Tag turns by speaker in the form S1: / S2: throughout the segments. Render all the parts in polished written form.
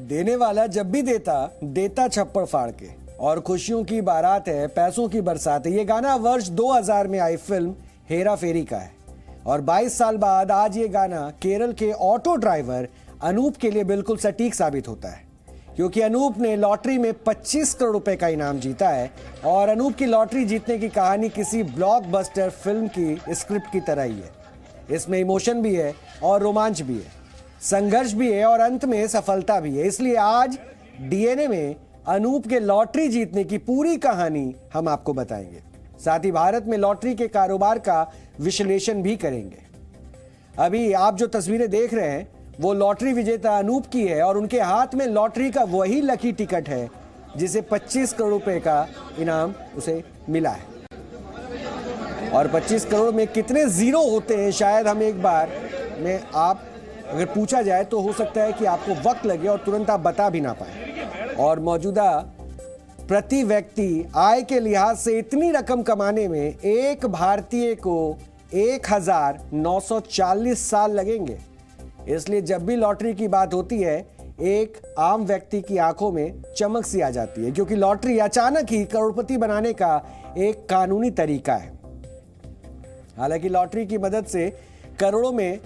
S1: देने वाला जब भी देता छप्पड़ फाड़ के। और खुशियों की बारात है, पैसों की बरसात है। ये गाना वर्ष 2000 में आई फिल्म हेरा फेरी का है और 22 साल बाद आज ये गाना केरल के ऑटो ड्राइवर अनूप के लिए बिल्कुल सटीक साबित होता है, क्योंकि अनूप ने लॉटरी में 25 करोड़ रुपए का इनाम जीता है। और अनूप की लॉटरी जीतने की कहानी किसी ब्लॉकबस्टर फिल्म की स्क्रिप्ट की तरह ही है। इसमें इमोशन भी है और रोमांच भी है, संघर्ष भी है और अंत में सफलता भी है। इसलिए आज डीएनए में अनूप के लॉटरी जीतने की पूरी कहानी हम आपको बताएंगे। साथ ही भारत में लॉटरी के कारोबार का विश्लेषण भी करेंगे। अभी आप जो तस्वीरें देख रहे हैं वो लॉटरी विजेता अनूप की है और उनके हाथ में लॉटरी का वही लकी टिकट है जिसे 25 करोड़ रुपए का इनाम उसे मिला है। और 25 करोड़ में कितने जीरो होते हैं शायद हम एक बार में आप अगर पूछा जाए तो हो सकता है कि आपको वक्त लगे और तुरंत आप बता भी ना पाए। और मौजूदा प्रति व्यक्ति आय के लिहाज से इतनी रकम कमाने में एक भारतीय को 1940 साल लगेंगे। इसलिए जब भी लॉटरी की बात होती है एक आम व्यक्ति की आंखों में चमक सी आ जाती है, क्योंकि लॉटरी अचानक ही करोड़पति बनाने का एक कानूनी तरीका है। हालांकि लॉटरी की मदद से करोड़ों में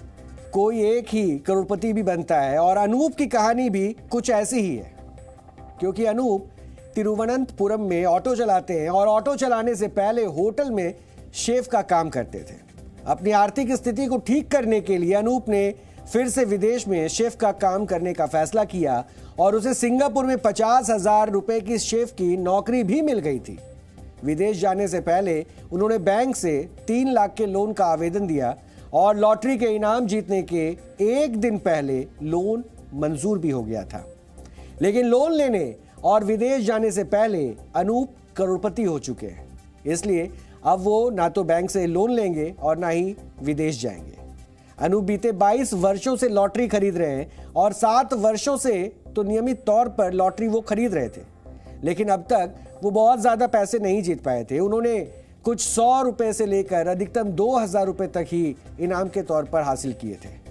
S1: कोई एक ही करोड़पति भी बनता है और अनूप की कहानी भी कुछ ऐसी ही है, क्योंकि अनूप तिरुवनंतपुरम में ऑटो चलाते हैं और ऑटो चलाने से पहले होटल में शेफ का काम करते थे। अपनी आर्थिक स्थिति को ठीक करने के लिए अनूप ने फिर से विदेश में शेफ का काम करने का फैसला किया और उसे सिंगापुर में 50,000 रुपए की शेफ की नौकरी भी मिल गई थी। विदेश जाने से पहले उन्होंने बैंक से 3 लाख के लोन का आवेदन दिया और लॉटरी के इनाम जीतने के एक दिन पहले लोन मंजूर भी हो गया था। लेकिन लोन लेने और विदेश जाने से पहले अनूप करोड़पति हो चुके हैं, इसलिए अब वो ना तो बैंक से लोन लेंगे और ना ही विदेश जाएंगे। अनूप बीते 22 वर्षों से लॉटरी खरीद रहे हैं और 7 वर्षों से तो नियमित तौर पर लॉटरी वो खरीद रहे थे, लेकिन अब तक वो बहुत ज्यादा पैसे नहीं जीत पाए थे। उन्होंने कुछ 100 रुपए से लेकर अधिकतम 2000 रुपए तक ही इनाम के तौर पर हासिल किए थे।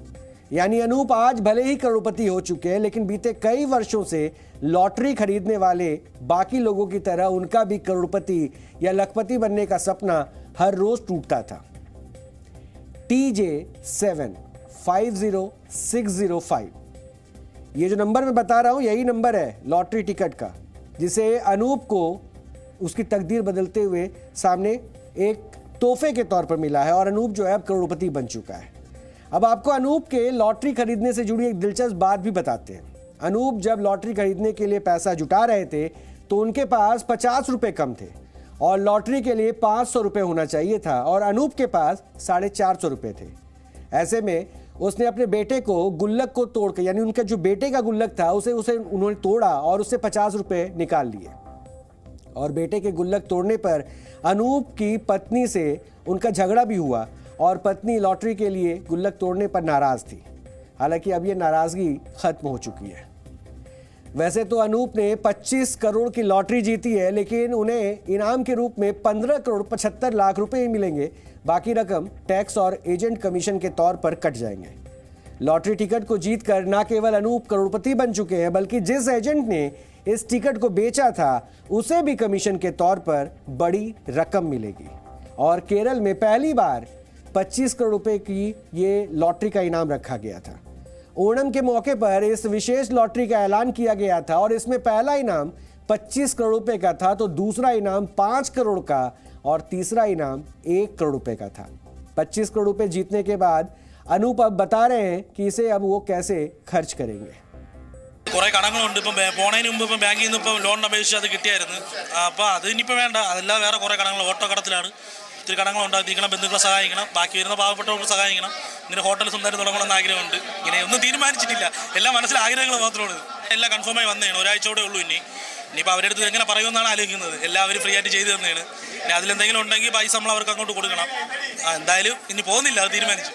S1: यानी अनूप आज भले ही करोड़पति हो चुके हैं, लेकिन बीते कई वर्षों से लॉटरी खरीदने वाले बाकी लोगों की तरह उनका भी करोड़पति या लखपति बनने का सपना हर रोज टूटता था। TJ750605 ये जो नंबर मैं बता रहा हूं यही नंबर है लॉटरी टिकट का, जिसे अनूप को उसकी तकदीर बदलते हुए सामने एक तोहफे के तौर पर मिला है और अनूप जो है अब करोड़पति बन चुका है। अब आपको अनूप के लॉटरी खरीदने से जुड़ी एक दिलचस्प बात भी बताते हैं। अनूप जब लॉटरी खरीदने के लिए पैसा जुटा रहे थे तो उनके पास 50 रुपए कम थे और लॉटरी के लिए 500 रुपए होना चाहिए था और अनूप के पास 450 रुपए थे। ऐसे में उसने अपने बेटे को गुल्लक को तोड़कर, यानी उनका जो बेटे का गुल्लक था उसे उन्होंने तोड़ा और उससे 50 रुपए निकाल लिए। और बेटे के गुल्लक तोड़ने पर अनूप की पत्नी से उनका झगड़ा भी हुआ और पत्नी लॉटरी के लिए गुल्लक तोड़ने पर नाराज थी। हालांकि अब यह नाराजगी खत्म हो चुकी है। वैसे तो अनूप ने 25 करोड़ की लॉटरी जीती है, लेकिन उन्हें इनाम के रूप में 15 करोड़ 75 लाख रुपए ही मिलेंगे। बाकी रकम टैक्स और एजेंट कमीशन के तौर पर कट जाएंगे। लॉटरी टिकट को जीतकर न केवल अनूप करोड़पति बन चुके हैं, बल्कि जिस एजेंट ने इस टिकट को बेचा था उसे भी कमीशन के तौर पर बड़ी रकम मिलेगी। और केरल में पहली बार 25 करोड़ रुपए की ये लॉटरी का इनाम रखा गया था। ओणम के मौके पर इस विशेष लॉटरी का ऐलान किया गया था और इसमें पहला इनाम 25 करोड़ रुपए का था, तो दूसरा इनाम 5 करोड़ का और तीसरा इनाम 1 करोड़ रुपए का था। 25 करोड़ रुपए जीतने के बाद अनूप अब बता रहे हैं कि इसे अब वो कैसे खर्च करेंगे।
S2: കുറേ കടങ്ങളുണ്ട്. ഇപ്പം പോണതിന് മുമ്പ് ഇപ്പം ബാങ്കിൽ നിന്ന് ഇപ്പം ലോണിന് അപേക്ഷിച്ച് അത് കിട്ടിയായിരുന്നു. അപ്പോൾ അത് ഇനിയിപ്പോൾ വേണ്ട, അതല്ലാതെ വേറെ കുറേ കടങ്ങൾ ഓട്ടോ കടത്തിലാണ്. ഒത്തിരി കടങ്ങൾ ഉണ്ടാക്കിയിരിക്കണം, ബന്ധുക്കളെ സഹായിക്കണം, ബാക്കി വരുന്ന പാവപ്പെട്ടവർക്ക് സഹായിക്കണം. ഇങ്ങനെ ഹോട്ടൽ സ്വന്തമായിട്ട് തുടങ്ങണമെന്ന് ആഗ്രഹമുണ്ട്. ഇങ്ങനെ ഒന്നും തീരുമാനിച്ചിട്ടില്ല, എല്ലാം മനസ്സിൽ ആഗ്രഹങ്ങൾ മാത്രമാണ്. എല്ലാം കൺഫേമായി വന്നതാണ്, ഒരാഴ്ചയോടെ ഉള്ളൂ. ഇനിയിപ്പോൾ അവരുടെ അടുത്ത് എങ്ങനെ പറയുമെന്നാണ് ആലോചിക്കുന്നത്. എല്ലാവരും ഫ്രീ ആയിട്ട് ചെയ്തു തന്നെയാണ്. ഇനി അതിലെന്തെങ്കിലും ഉണ്ടെങ്കിൽ പൈസ നമ്മൾ അവർക്ക് അങ്ങോട്ട് കൊടുക്കണം. എന്തായാലും ഇനി പോകുന്നില്ല, അത് തീരുമാനിച്ചു।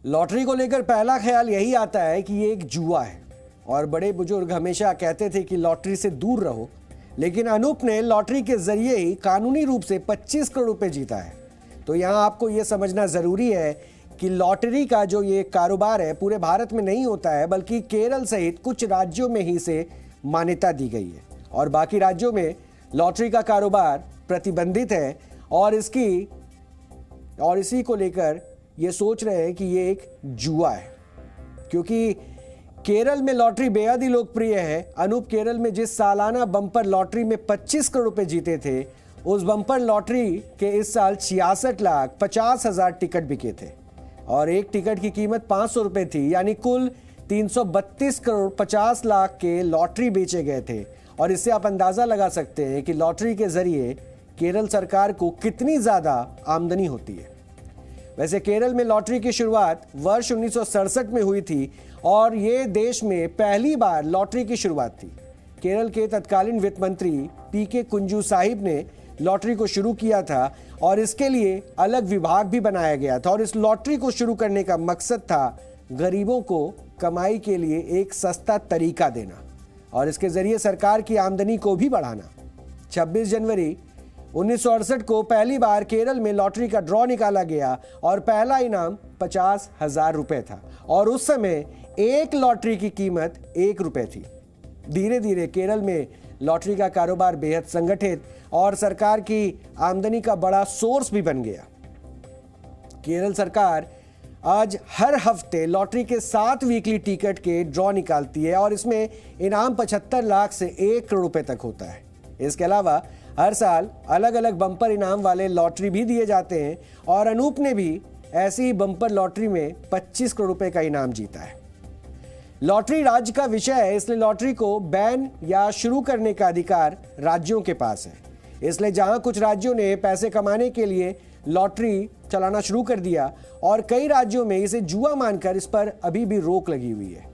S1: लॉटरी को लेकर पहला ख्याल यही आता है कि ये एक जुआ है और बड़े बुजुर्ग हमेशा कहते थे कि लॉटरी से दूर रहो, लेकिन अनूप ने लॉटरी के जरिए ही कानूनी रूप से 25 करोड़ रुपए जीता है। तो यहाँ आपको ये समझना जरूरी है कि लॉटरी का जो ये कारोबार है पूरे भारत में नहीं होता है, बल्कि केरल सहित कुछ राज्यों में ही इसे मान्यता दी गई है और बाकी राज्यों में लॉटरी का कारोबार प्रतिबंधित है और इसी को लेकर ये सोच रहे हैं कि ये एक जुआ है। क्योंकि केरल में लॉटरी बेहद ही लोकप्रिय है। अनूप केरल में जिस सालाना बम्पर लॉटरी में 25 करोड़ रुपए जीते थे, उस बम्पर लॉटरी के इस साल 66,50,000 टिकट बिके थे और एक टिकट की कीमत 500 रुपए थी, यानी कुल 332 करोड़ 50 लाख के लॉटरी बेचे गए थे। और इससे आप अंदाजा लगा सकते हैं कि लॉटरी के जरिए केरल सरकार को कितनी ज्यादा आमदनी होती है। वैसे केरल में लॉटरी की शुरुआत वर्ष 1967 में हुई थी और ये देश में पहली बार लॉटरी की शुरुआत थी। केरल के तत्कालीन वित्त मंत्री पीके कुंजू साहिब ने लॉटरी को शुरू किया था और इसके लिए अलग विभाग भी बनाया गया था और इस लॉटरी को शुरू करने का मकसद था गरीबों को कमाई के लिए एक सस्ता तरीका देना और इसके जरिए सरकार की आमदनी को भी बढ़ाना। 26 जनवरी 1968 को पहली बार केरल में लॉटरी का ड्रॉ निकाला गया और पहला इनाम 50,000 रुपए था और उस समय एक लॉटरी की कीमत 1 रुपए थी। धीरे धीरे केरल में लॉटरी का कारोबार बेहद संगठित और सरकार की आमदनी का बड़ा सोर्स भी बन गया। केरल सरकार आज हर हफ्ते लॉटरी के 7 वीकली टिकट के ड्रॉ निकालती है और इसमें इनाम 75 लाख से 1 करोड़ रुपए तक होता है। इसके अलावा हर साल अलग अलग बम्पर इनाम वाले लॉटरी भी दिए जाते हैं और अनूप ने भी ऐसी ही बम्पर लॉटरी में 25 करोड़ रुपए का इनाम जीता है। लॉटरी राज्य का विषय है, इसलिए लॉटरी को बैन या शुरू करने का अधिकार राज्यों के पास है। इसलिए जहां कुछ राज्यों ने पैसे कमाने के लिए लॉटरी चलाना शुरू कर दिया और कई राज्यों में इसे जुआ मानकर इस पर अभी भी रोक लगी हुई है।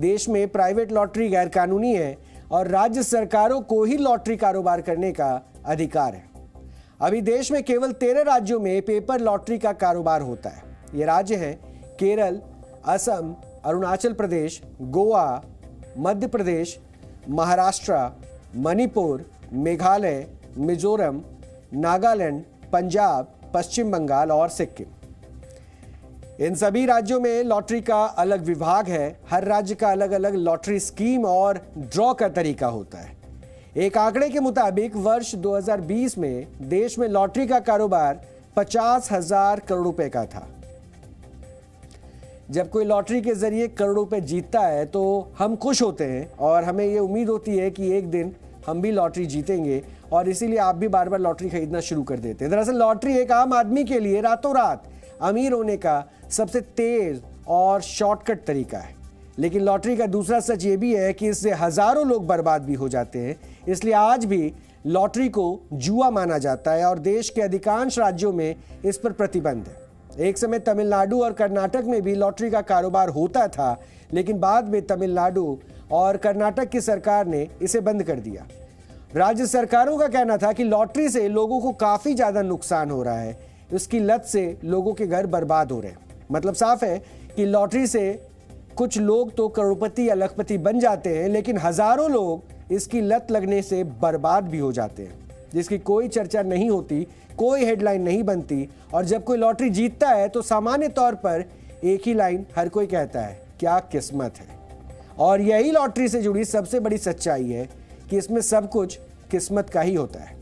S1: देश में प्राइवेट लॉटरी गैर कानूनी है और राज्य सरकारों को ही लॉटरी कारोबार करने का अधिकार है। अभी देश में केवल 13 राज्यों में पेपर लॉटरी का कारोबार होता है। ये राज्य हैं केरल, असम, अरुणाचल प्रदेश, गोवा, मध्य प्रदेश, महाराष्ट्र, मणिपुर, मेघालय, मिजोरम, नागालैंड, पंजाब, पश्चिम बंगाल और सिक्किम। इन सभी राज्यों में लॉटरी का अलग विभाग है। हर राज्य का अलग अलग लॉटरी स्कीम और ड्रॉ का तरीका होता है। एक आंकड़े के मुताबिक वर्ष 2020 में देश में लॉटरी का कारोबार 50,000 करोड़ रुपए का था। जब कोई लॉटरी के जरिए करोड़ रुपए जीतता है तो हम खुश होते हैं और हमें ये उम्मीद होती है कि एक दिन हम भी लॉटरी जीतेंगे और इसीलिए आप भी बार बार लॉटरी खरीदना शुरू कर देते हैं। दरअसल लॉटरी एक आम आदमी के लिए रातों रात अमीर होने का सबसे तेज और शॉर्टकट तरीका है। लेकिन लॉटरी का दूसरा सच ये भी है कि इससे हजारों लोग बर्बाद भी हो जाते हैं। इसलिए आज भी लॉटरी को जुआ माना जाता है और देश के अधिकांश राज्यों में इस पर प्रतिबंध है। एक समय तमिलनाडु और कर्नाटक में भी लॉटरी का कारोबार होता था, लेकिन बाद में तमिलनाडु और कर्नाटक की सरकार ने इसे बंद कर दिया। राज्य सरकारों का कहना था कि लॉटरी से लोगों को काफी ज्यादा नुकसान हो रहा है, इसकी लत से लोगों के घर बर्बाद हो रहे हैं। मतलब साफ है कि लॉटरी से कुछ लोग तो करोड़पति या लखपति बन जाते हैं, लेकिन हजारों लोग इसकी लत लगने से बर्बाद भी हो जाते हैं, जिसकी कोई चर्चा नहीं होती, कोई हेडलाइन नहीं बनती। और जब कोई लॉटरी जीतता है तो सामान्य तौर पर एक ही लाइन हर कोई कहता है, क्या किस्मत है। और यही लॉटरी से जुड़ी सबसे बड़ी सच्चाई है कि इसमें सब कुछ किस्मत का ही होता है।